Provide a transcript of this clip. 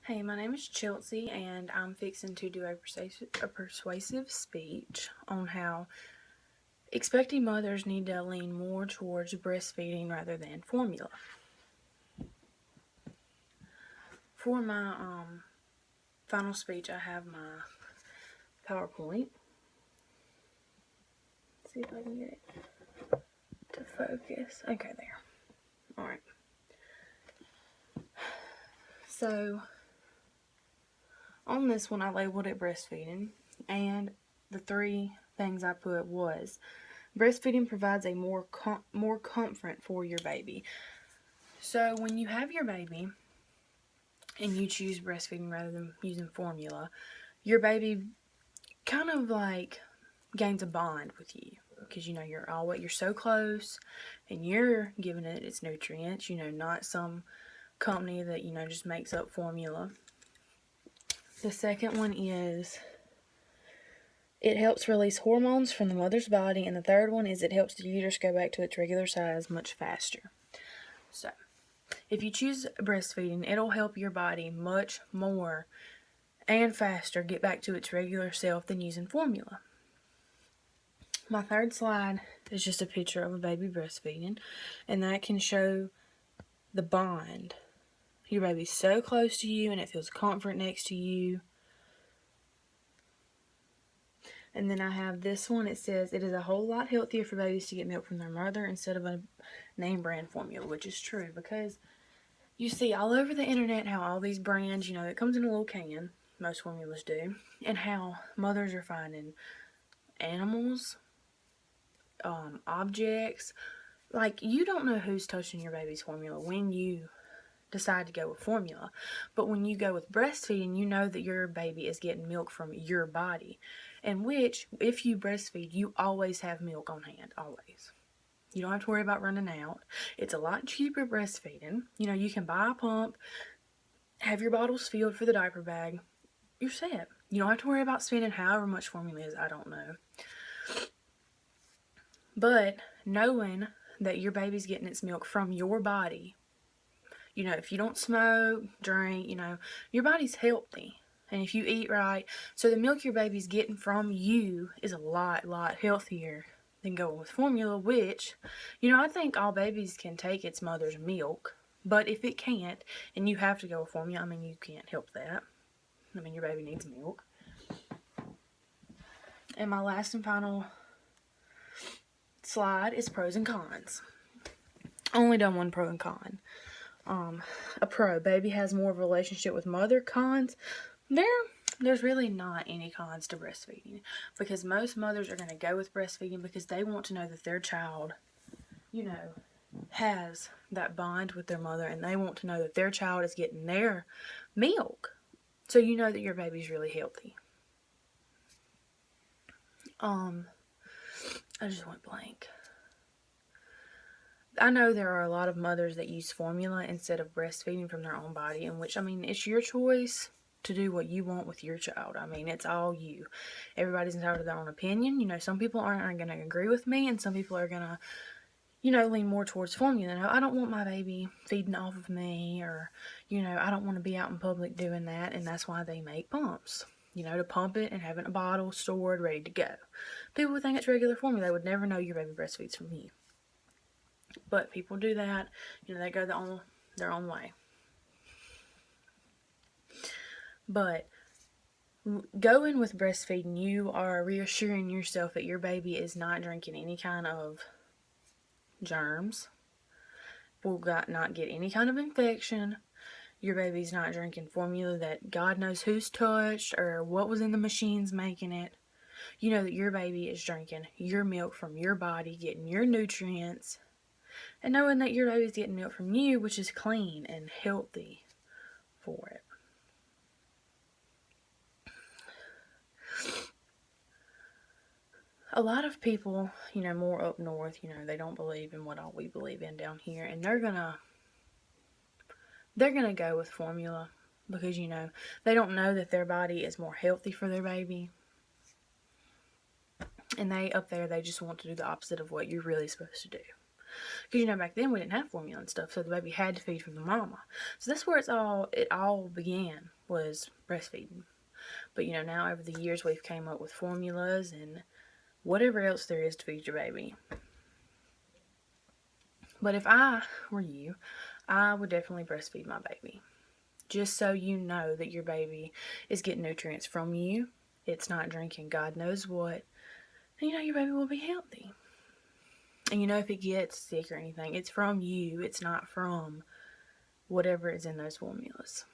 Hey, my name is Chelsea, and I'm fixing to do a persuasive speech on how expecting mothers need to lean more towards breastfeeding rather than formula. For my final speech, I have my PowerPoint. Let's see if I can get it to focus. Okay, there. Alright. So, on this one, I labeled it breastfeeding, and the three things I put was breastfeeding provides a more comfort for your baby. So when you have your baby and you choose breastfeeding rather than using formula, your baby kind of like gains a bond with you because you're so close and you're giving it its nutrients, not some company that just makes up formula. The second one is it helps release hormones from the mother's body, and the third one is it helps the uterus go back to its regular size much faster. So if you choose breastfeeding, it'll help your body much more and faster get back to its regular self than using formula. My third slide is just a picture of a baby breastfeeding, and that can show the bond. Your baby's so close to you and it feels comfort next to you. And then I have this one. It says it is a whole lot healthier for babies to get milk from their mother instead of a name brand formula, which is true because you see all over the internet how all these brands, it comes in a little can, most formulas do, and how mothers are finding animals, objects. Like, you don't know who's touching your baby's formula when you decide to go with formula. But when you go with breastfeeding, you know that your baby is getting milk from your body. And which, if you breastfeed, you always have milk on hand, always. You don't have to worry about running out. It's a lot cheaper breastfeeding. You can buy a pump, have your bottles filled for the diaper bag. You're set. You don't have to worry about spending however much formula is, I don't know. But knowing that your baby's getting its milk from your body, if you don't smoke, drink, your body's healthy. And if you eat right, so the milk your baby's getting from you is a lot healthier than going with formula, which, I think all babies can take its mother's milk. But if it can't, and you have to go with formula, you can't help that. Your baby needs milk. And my last and final slide is pros and cons. Only done one pro and con. A pro, baby has more of a relationship with mother. Cons, there's really not any cons to breastfeeding because most mothers are going to go with breastfeeding because they want to know that their child, has that bond with their mother, and they want to know that their child is getting their milk. So you know that your baby's really healthy. I just went blank. I know there are a lot of mothers that use formula instead of breastfeeding from their own body, in which, it's your choice to do what you want with your child. It's all you. Everybody's entitled to their own opinion. Some people aren't going to agree with me, and some people are going to, lean more towards formula. I don't want my baby feeding off of me, or, I don't want to be out in public doing that, and that's why they make pumps. To pump it and have it in a bottle, stored, ready to go. People would think it's regular formula. They would never know your baby breastfeeds from you. But people do that. They go their own way. But going with breastfeeding, you are reassuring yourself that your baby is not drinking any kind of germs, will not get any kind of infection. Your baby's not drinking formula that God knows who's touched or what was in the machines making it. You know that your baby is drinking your milk from your body, getting your nutrients, and knowing that your baby's getting milk from you, which is clean and healthy for it. A lot of people, more up north, they don't believe in what all we believe in down here, and they're gonna go with formula because, they don't know that their body is more healthy for their baby. And they just want to do the opposite of what you're really supposed to do. Because, back then we didn't have formula and stuff, so the baby had to feed from the mama. So that's where it all began was breastfeeding. But now over the years we've came up with formulas and whatever else there is to feed your baby. But if I were you, I would definitely breastfeed my baby. Just so you know that your baby is getting nutrients from you. It's not drinking God knows what. And your baby will be healthy. And if it gets sick or anything, it's from you. It's not from whatever is in those formulas.